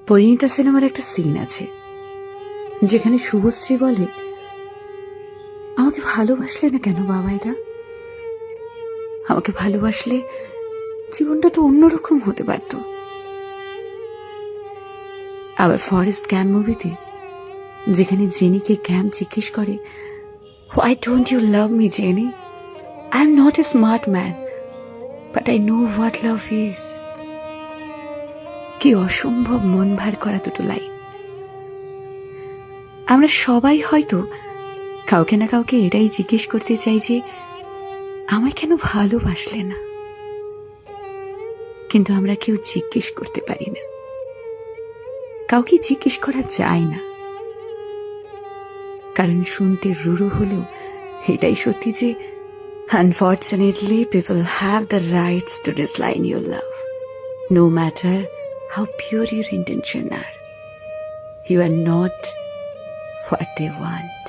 পরিণীতা সিনেমার একটা সিন আছে যেখানে শুভশ্রী বলে, আমাকে ভালোবাসলে না কেন বাবাইদা? আমাকে ভালোবাসলে জীবনটা তো অন্যরকম হতে পারত। আবার ফরেস্ট গ্যাম্প মুভিতে যেখানে জেনিকে গ্যাম্প জিজ্ঞেস করে, why don't you love me Jenny? I am not a smart man, but I know what love is. কি অসম্ভব মন ভার করা দুটো লাইন। আমরা সবাই হয়তো কাউকে না কাউকে এটাই জিজ্ঞেস করতে চাই যে, আমায় কেন ভালোবাসলে না? কিন্তু আমরা কেউ জিজ্ঞেস করতে পারি না, কাউকে জিজ্ঞেস করা যায় না, কারণ শুনতে রূঢ় হলেও এটাই সত্যি যে unfortunately people have the rights to dislike your love, no matter how pure your intention are. You are not what they want.